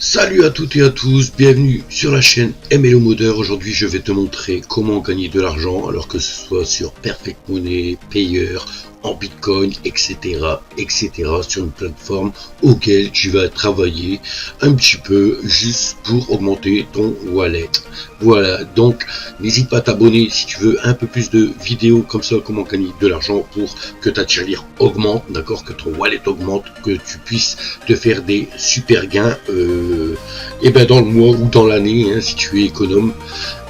Salut à toutes et à tous, bienvenue sur la chaîne MLO Modeur. Aujourd'hui je vais te montrer comment gagner de l'argent, alors que ce soit sur Perfect Money, Payer, en Bitcoin, etc. sur une plateforme auquel tu vas travailler un petit peu juste pour augmenter ton wallet. Voilà, donc n'hésite pas à t'abonner si tu veux un peu plus de vidéos comme ça, comment gagner de l'argent pour que ta tirelire augmente, d'accord, que ton wallet augmente, que tu puisses te faire des super gains et ben dans le mois ou dans l'année, hein, si tu es économe.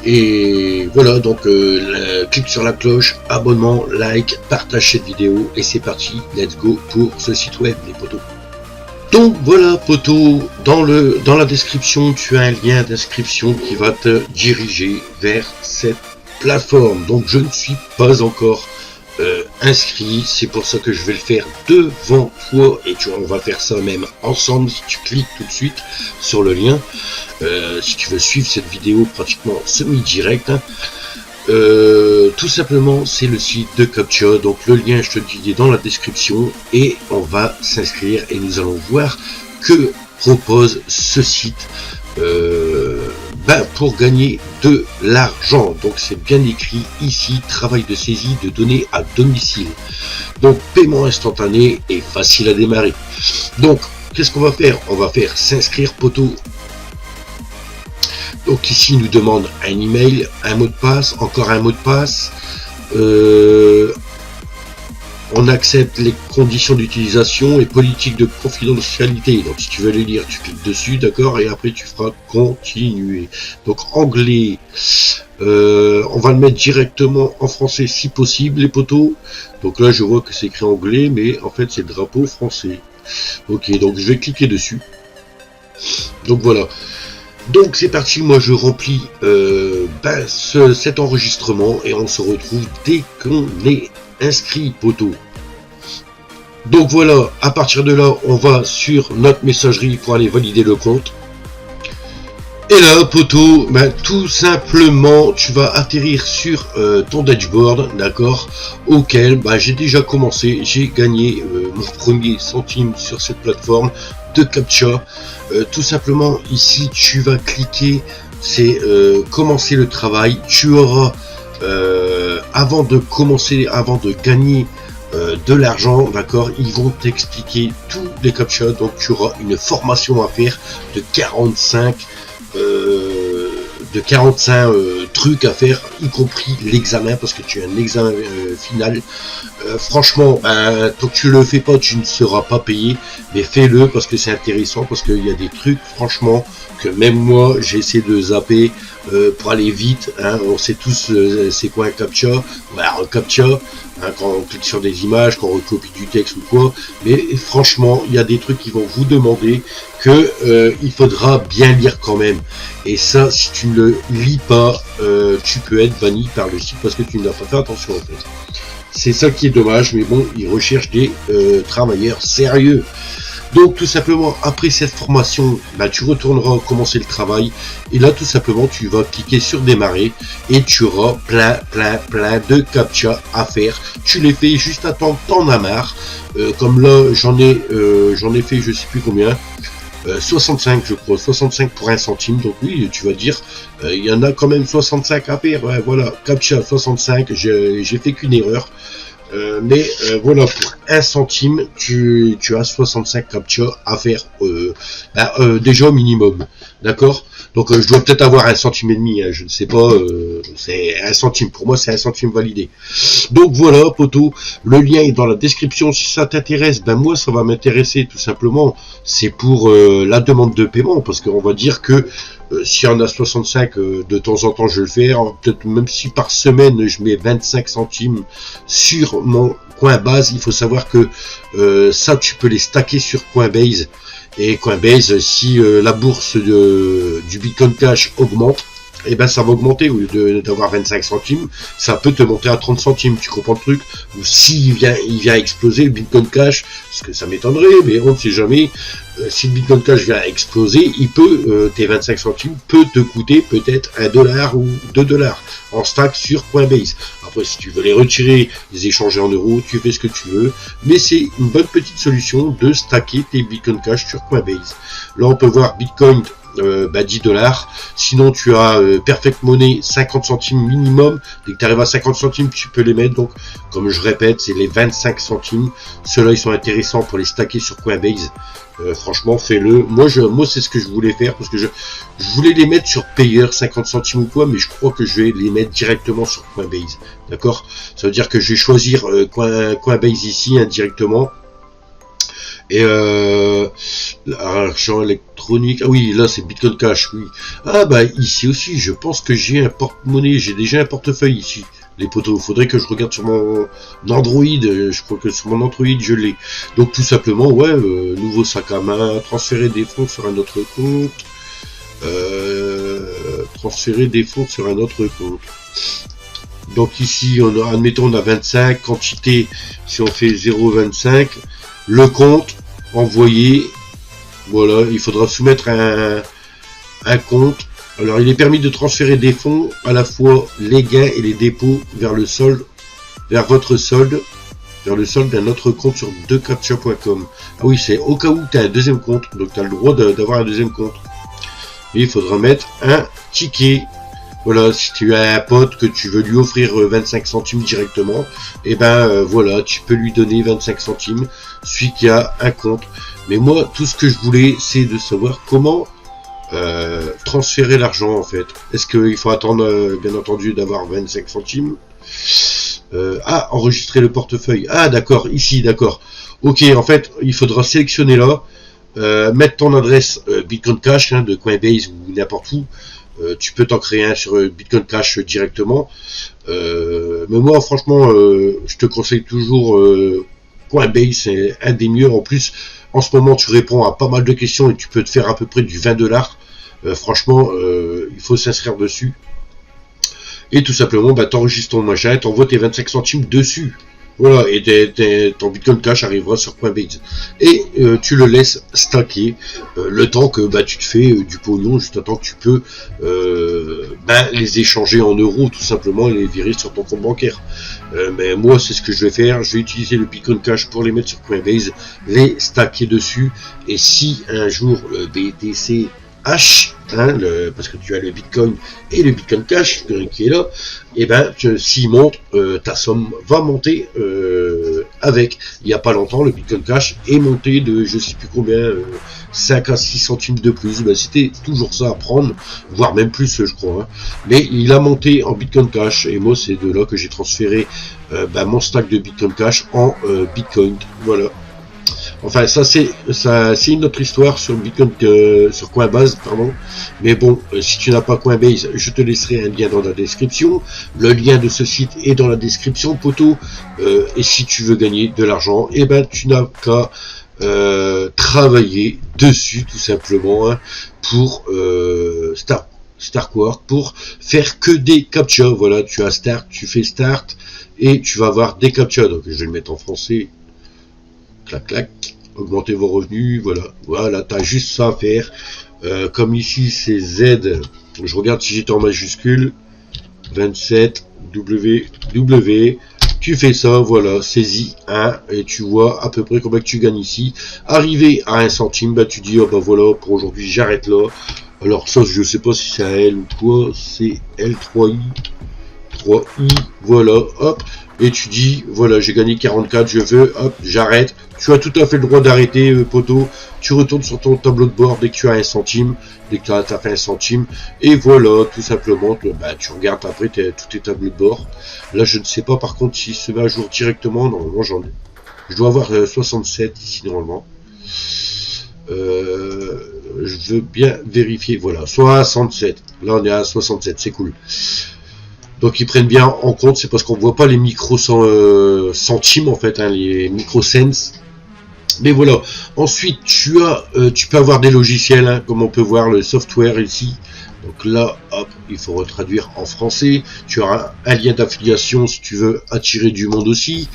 Et voilà, donc clique sur la cloche, abonnement, like, partage cette vidéo et c'est parti, let's go pour ce site web les potos. Donc voilà potos, dans la description tu as un lien d'inscription qui va te diriger vers cette plateforme. Donc je ne suis pas encore inscrit, c'est pour ça que je vais le faire devant toi et on va faire ça même ensemble si tu cliques tout de suite sur le lien, si tu veux suivre cette vidéo pratiquement semi-direct, hein. Tout simplement c'est le site de CAPTCHA, donc le lien je te le dis est dans la description et on va s'inscrire et nous allons voir que propose ce site pour gagner de l'argent. Donc c'est bien écrit ici, travail de saisie de données à domicile, donc paiement instantané et facile à démarrer. Donc qu'est-ce qu'on va faire? On va faire s'inscrire poteau. Donc ici il nous demande un email, un mot de passe, encore un mot de passe. On accepte les conditions d'utilisation et politique de confidentialité. Donc si tu veux les lire, tu cliques dessus, d'accord, et après tu feras continuer. Donc anglais, on va le mettre directement en français si possible les poteaux. Donc là je vois que c'est écrit anglais, mais en fait c'est le drapeau français. Ok, donc je vais cliquer dessus. Donc voilà. Donc c'est parti, moi je remplis cet enregistrement et on se retrouve dès qu'on est inscrit poteau. Donc voilà, à partir de là on va sur notre messagerie pour aller valider le compte. Et là poteau, tout simplement tu vas atterrir sur ton dashboard, d'accord, auquel j'ai déjà commencé, j'ai gagné mon premier centime sur cette plateforme de CAPTCHA. Tout simplement ici tu vas cliquer, c'est commencer le travail. Tu auras avant de gagner de l'argent, d'accord, ils vont t'expliquer tous les CAPTCHA. Donc tu auras une formation à faire de 45 trucs à faire, y compris l'examen, parce que tu as un examen final. Franchement, tant que tu le fais pas, tu ne seras pas payé, mais fais-le parce que c'est intéressant, parce qu'il y a des trucs, franchement, que même moi, j'ai essayé de zapper pour aller vite, hein. On sait tous c'est quoi un CAPTCHA. Un CAPTCHA, hein, quand on clique sur des images, quand on recopie du texte ou quoi, mais franchement, il y a des trucs qui vont vous demander que il faudra bien lire quand même. Et ça, si tu ne le lis pas, tu peux être banni par le site parce que tu n'as pas fait attention en fait. C'est ça qui est dommage, mais bon, ils recherchent des travailleurs sérieux. Donc tout simplement, après cette formation, tu retourneras commencer le travail. Et là, tout simplement, tu vas cliquer sur démarrer et tu auras plein de CAPTCHA à faire. Tu les fais juste à temps, t'en as marre. Comme là, j'en ai fait je sais plus combien. 65 je crois, 65 pour 1 centime. Donc oui, tu vas dire, il y en a quand même 65 à faire. Ouais, voilà, CAPTCHA 65, j'ai fait qu'une erreur. Mais voilà, pour 1 centime, tu as 65 CAPTCHA à faire déjà au minimum, d'accord. Donc je dois peut-être avoir 1 centime et demi, hein, je ne sais pas, c'est 1 centime, pour moi c'est 1 centime validé. Donc voilà poteau, le lien est dans la description si ça t'intéresse. Moi ça va m'intéresser tout simplement, c'est pour la demande de paiement, parce qu'on va dire que si on a 65, de temps en temps je le fais, peut-être même si par semaine je mets 25 centimes sur mon Coinbase. Il faut savoir que ça tu peux les stacker sur Coinbase, et Coinbase, si la bourse du Bitcoin Cash augmente, et ben ça va augmenter. Au lieu d'avoir 25 centimes, ça peut te monter à 30 centimes, tu comprends le truc. Ou s'il vient exploser le Bitcoin Cash, parce que ça m'étonnerait, mais on ne sait jamais, si le Bitcoin Cash vient exploser, il peut, tes 25 centimes peut te coûter peut-être $1 ou $2 en stack sur Coinbase. Après, si tu veux les retirer, les échanger en euros, tu fais ce que tu veux, mais c'est une bonne petite solution de stacker tes Bitcoin Cash sur Coinbase. Là, on peut voir Bitcoin $10. Sinon, tu as Perfect Money 50 centimes minimum. Dès que tu arrives à 50 centimes, tu peux les mettre. Donc, comme je répète, c'est les 25 centimes. Ceux-là, ils sont intéressants pour les stacker sur Coinbase. Franchement, fais-le. Moi, c'est ce que je voulais faire parce que je voulais les mettre sur Payer 50 centimes ou quoi, mais je crois que je vais les mettre directement sur Coinbase. D'accord? Ça veut dire que je vais choisir Coinbase ici directement. Et argent électronique, ah oui, là c'est Bitcoin Cash, oui. Ah bah ici aussi, je pense que j'ai un porte-monnaie, j'ai déjà un portefeuille ici. Les poteaux, il faudrait que je regarde sur mon Android, je crois que sur mon Android je l'ai. Donc tout simplement, ouais, nouveau sac à main, transférer des fonds sur un autre compte. Transférer des fonds sur un autre compte. Donc ici, admettons on a 25, quantité, si on fait 0,25, le compte, envoyer, voilà, il faudra soumettre un compte. Alors il est permis de transférer des fonds, à la fois les gains et les dépôts vers le solde, vers votre solde, vers le solde d'un autre compte sur 2captcha.com. Ah oui, c'est au cas où tu as un deuxième compte, donc tu as le droit d'avoir un deuxième compte. Et il faudra mettre un ticket. Voilà, si tu as un pote que tu veux lui offrir 25 centimes directement, et ben voilà, tu peux lui donner 25 centimes, celui qui a un compte. Mais moi, tout ce que je voulais, c'est de savoir comment transférer l'argent en fait. Est-ce qu'il faut attendre, bien entendu, d'avoir 25 centimes enregistrer le portefeuille. Ah, d'accord, ici, d'accord. Ok, en fait, il faudra sélectionner là, mettre ton adresse Bitcoin Cash de Coinbase ou n'importe où. Tu peux t'en créer un sur Bitcoin Cash directement. Mais moi, franchement, je te conseille toujours Coinbase, c'est un des mieux. En plus, en ce moment, tu réponds à pas mal de questions et tu peux te faire à peu près du $20. Franchement, il faut s'inscrire dessus. Et tout simplement, t'enregistres ton machin, t'envoies tes 25 centimes dessus. Voilà, et ton Bitcoin Cash arrivera sur Coinbase. Et tu le laisses stacker le temps que tu te fais du pognon, juste le temps que tu peux les échanger en euros, tout simplement, et les virer sur ton compte bancaire. Mais moi, c'est ce que je vais faire. Je vais utiliser le Bitcoin Cash pour les mettre sur Coinbase, les stacker dessus. Et si un jour le BTC H, parce que tu as le Bitcoin et le Bitcoin Cash qui est là, et s'il monte, ta somme va monter avec. Il n'y a pas longtemps, le Bitcoin Cash est monté de je sais plus combien, 5 à 6 centimes de plus. C'était toujours ça à prendre, voire même plus, je crois. Mais il a monté en Bitcoin Cash, et moi c'est de là que j'ai transféré mon stack de Bitcoin Cash en Bitcoin. Voilà. Enfin, ça c'est une autre histoire sur Bitcoin, sur Coinbase, pardon. Mais bon, si tu n'as pas Coinbase, je te laisserai un lien dans la description. Le lien de ce site est dans la description, poteau. Et si tu veux gagner de l'argent, tu n'as qu'à travailler dessus, tout simplement, pour Starkware, pour faire que des captcha. Voilà, tu as Start, tu fais Start, et tu vas avoir des captcha. Donc, je vais le mettre en français. Clac, clac. Augmenter vos revenus, voilà, tu as juste ça à faire. Comme ici, c'est Z. Je regarde si j'étais en majuscule. 27 W. Tu fais ça, voilà, saisis 1 et tu vois à peu près combien que tu gagnes ici. Arrivé à 1 centime, tu dis, voilà, pour aujourd'hui, j'arrête là. Alors ça, je sais pas si c'est un L ou quoi, c'est L3I. 3i, voilà, hop, et tu dis, voilà, j'ai gagné 44, je veux, hop, j'arrête. Tu as tout à fait le droit d'arrêter, poteau. Tu retournes sur ton tableau de bord dès que tu as 1 centime, dès que tu as fait 1 centime, et voilà, tout simplement, tu regardes après tous tes tableaux de bord. Là, je ne sais pas par contre s'il se met à jour directement, normalement je dois avoir 67 ici normalement. Je veux bien vérifier, voilà, 67, là on est à 67, c'est cool. Donc ils prennent bien en compte, c'est parce qu'on voit pas les micro centimes en fait, les micro cents. Mais voilà. Ensuite tu peux avoir des logiciels, comme on peut voir le software ici. Donc là, hop, il faut retraduire en français. Tu as un lien d'affiliation si tu veux attirer du monde aussi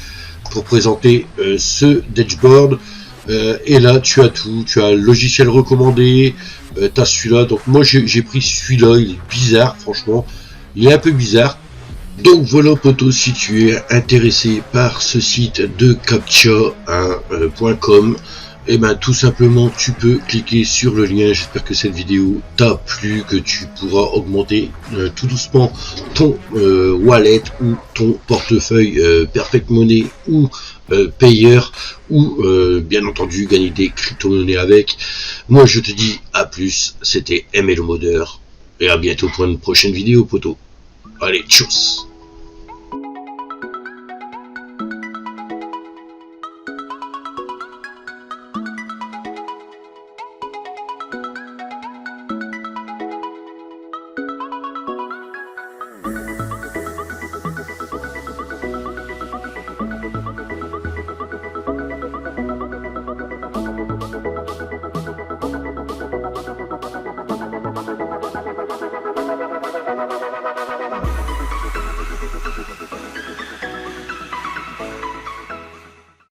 pour présenter ce dashboard. Et là, tu as tout. Tu as le logiciel recommandé. Tu as celui-là. Donc moi, j'ai pris celui-là. Il est bizarre, franchement. Il est un peu bizarre. Donc voilà, poto, si tu es intéressé par ce site de captcha.com, et ben tout simplement tu peux cliquer sur le lien. J'espère que cette vidéo t'a plu, que tu pourras augmenter tout doucement ton wallet ou ton portefeuille Perfect Money ou payeur, ou bien entendu gagner des crypto-monnaies avec. Moi je te dis à plus, c'était ML Modeur et à bientôt pour une prochaine vidéo, poto. Allez, tchuss.